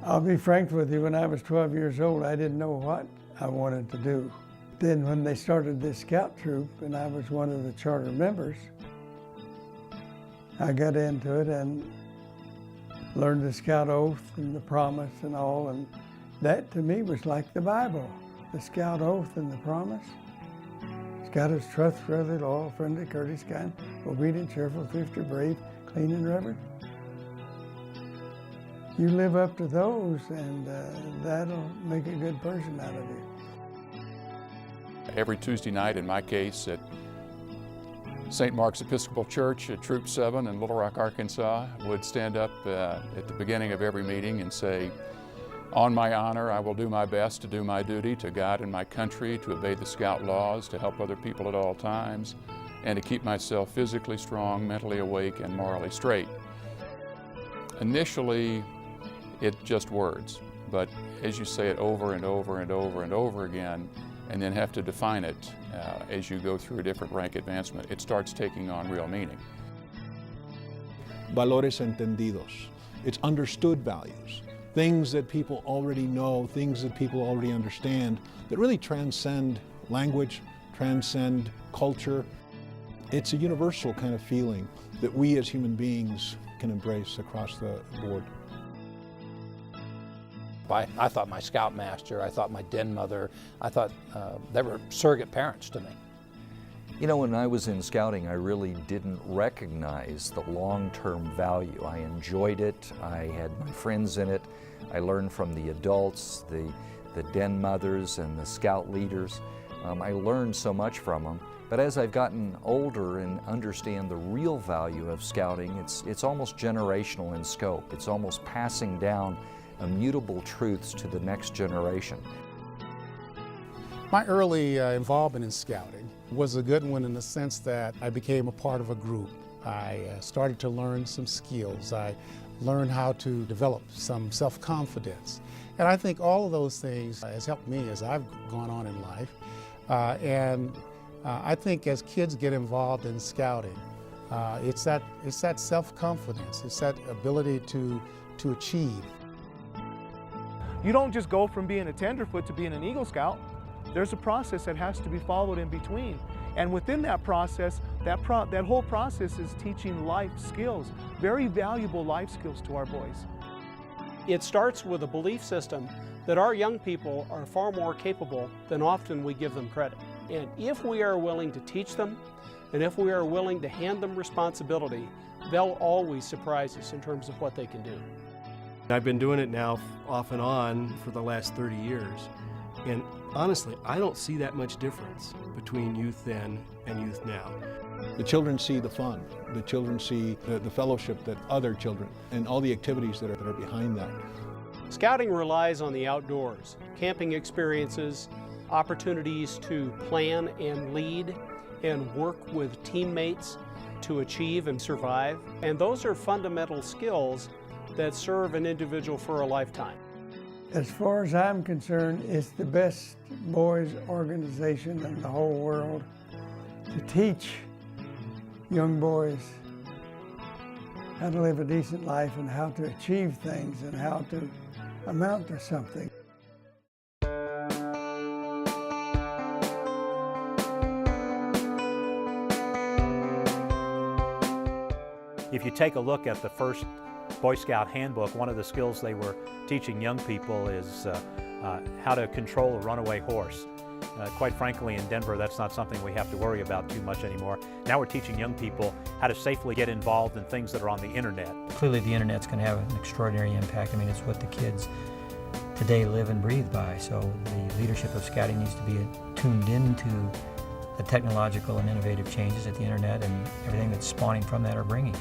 I'll be frank with you, when I was 12 years old, I didn't know what I wanted to do. Then when they started this scout troop and I was one of the charter members, I got into it and learned the scout oath and the promise and all, and that to me was like the Bible. The scout oath and the promise. Scout is trustworthy, loyal, friendly, courteous, kind, obedient, cheerful, thrifty, brave, clean, and reverent. You live up to those, and that'll make a good person out of you. Every Tuesday night, in my case, at St. Mark's Episcopal Church at Troop 7 in Little Rock, Arkansas, would stand up at the beginning of every meeting and say, "On my honor, I will do my best to do my duty to God and my country, to obey the Scout laws, to help other people at all times, and to keep myself physically strong, mentally awake, and morally straight." Initially, it's just words, but as you say it over and over and over and over again, and then have to define it as you go through a different rank advancement, it starts taking on real meaning. Valores entendidos. It's understood values. Things that people already know, things that people already understand, that really transcend language, transcend culture. It's a universal kind of feeling that we as human beings can embrace across the board. I thought my scoutmaster, I thought my den mother, I thought they were surrogate parents to me. You know, when I was in scouting, I really didn't recognize the long-term value. I enjoyed it. I had my friends in it. I learned from the adults, the den mothers and the scout leaders. I learned so much from them. But as I've gotten older and understand the real value of scouting, it's almost generational in scope. It's almost passing down immutable truths to the next generation. My early involvement in scouting was a good one in the sense that I became a part of a group. I started to learn some skills. I learned how to develop some self-confidence. And I think all of those things has helped me as I've gone on in life. I think as kids get involved in scouting, it's that self-confidence, it's that ability to achieve. You don't just go from being a tenderfoot to being an Eagle Scout. There's a process that has to be followed in between. And within that process, that whole process is teaching life skills, very valuable life skills to our boys. It starts with a belief system that our young people are far more capable than often we give them credit. And if we are willing to teach them, and if we are willing to hand them responsibility, they'll always surprise us in terms of what they can do. I've been doing it now off and on for the last 30 years. And honestly, I don't see that much difference between youth then and youth now. The children see the fun. The children see the fellowship that other children and all the activities that are behind that. Scouting relies on the outdoors, camping experiences, opportunities to plan and lead and work with teammates to achieve and survive. And those are fundamental skills that serve an individual for a lifetime. As far as I'm concerned, it's the best boys organization in the whole world to teach young boys how to live a decent life and how to achieve things and how to amount to something. If you take a look at the first Boy Scout handbook, one of the skills they were teaching young people is how to control a runaway horse. Quite frankly, in Denver, that's not something we have to worry about too much anymore. Now we're teaching young people how to safely get involved in things that are on the internet. Clearly the internet's going to have an extraordinary impact. I mean, it's what the kids today live and breathe by. So the leadership of scouting needs to be tuned into the technological and innovative changes that the internet and everything that's spawning from that are bringing.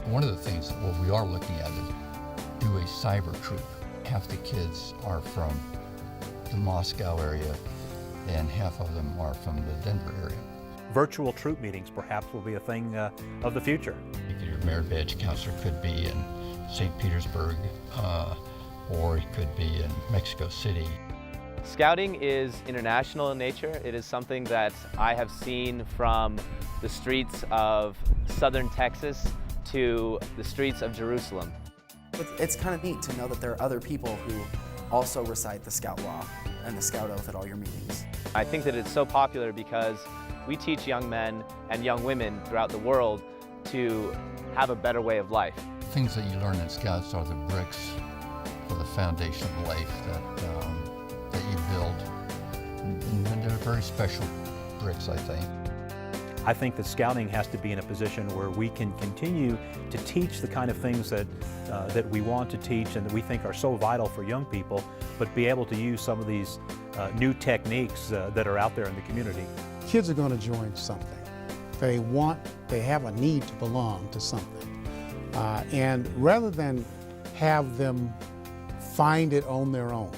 One of the things that we are looking at is do a cyber troop. Half the kids are from the Moscow area and half of them are from the Denver area. Virtual troop meetings perhaps will be a thing of the future. Your merit badge counselor could be in St. Petersburg or it could be in Mexico City. Scouting is international in nature. It is something that I have seen from the streets of southern Texas to the streets of Jerusalem. It's kind of neat to know that there are other people who also recite the Scout Law and the Scout Oath at all your meetings. I think that it's so popular because we teach young men and young women throughout the world to have a better way of life. Things that you learn in Scouts are the bricks for the foundation of life that you build. And they're very special bricks, I think. I think that Scouting has to be in a position where we can continue to teach the kind of things that we want to teach and that we think are so vital for young people, but be able to use some of these new techniques that are out there in the community. Kids are going to join something. They have a need to belong to something. And rather than have them find it on their own,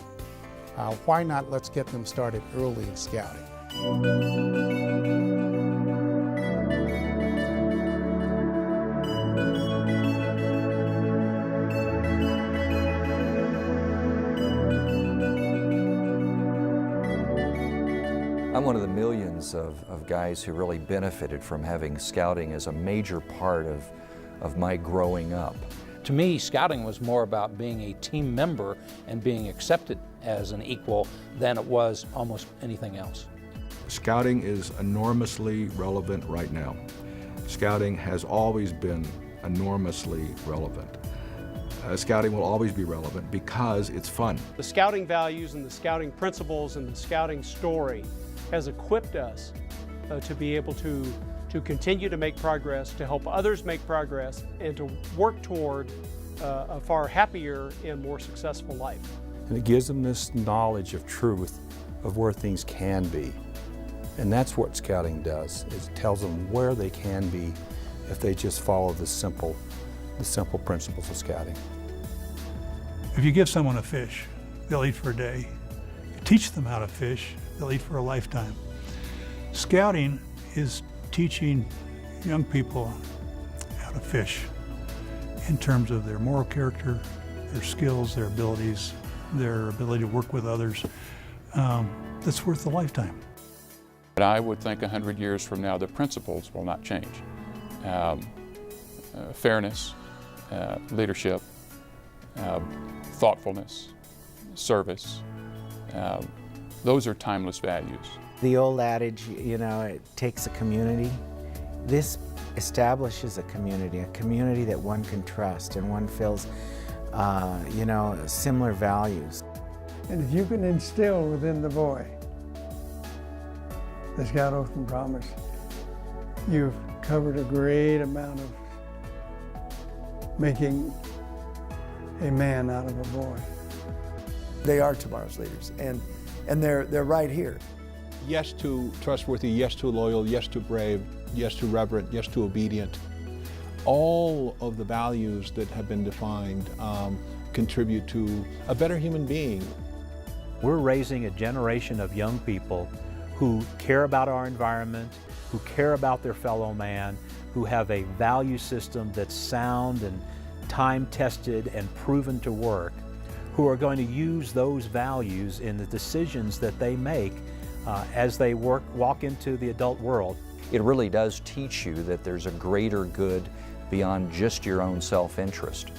why not let's get them started early in Scouting? I'm one of the millions of guys who really benefited from having Scouting as a major part of my growing up. To me, Scouting was more about being a team member and being accepted as an equal than it was almost anything else. Scouting is enormously relevant right now. Scouting has always been enormously relevant. Scouting will always be relevant because it's fun. The Scouting values and the Scouting principles and the Scouting story has equipped us to be able to continue to make progress, to help others make progress, and to work toward a far happier and more successful life. And it gives them this knowledge of truth of where things can be. And that's what Scouting does, is it tells them where they can be if they just follow the simple principles of Scouting. If you give someone a fish, they'll eat for a day. If you teach them how to fish, they'll eat for a lifetime. Scouting is teaching young people how to fish in terms of their moral character, their skills, their abilities, their ability to work with others. That's worth a lifetime. But I would think 100 years from now, the principles will not change. Fairness, leadership, thoughtfulness, service, those are timeless values. The old adage, you know, it takes a community. This establishes a community that one can trust and one feels, you know, similar values. And if you can instill within the boy the Scout Oath and Promise, you've covered a great amount of making a man out of a boy. They are tomorrow's leaders, and they're right here. Yes to trustworthy, yes to loyal, yes to brave, yes to reverent, yes to obedient. All of the values that have been defined contribute to a better human being. We're raising a generation of young people who care about our environment, who care about their fellow man, who have a value system that's sound and time-tested and proven to work, who are going to use those values in the decisions that they make as they walk into the adult world. It really does teach you that there's a greater good beyond just your own self-interest.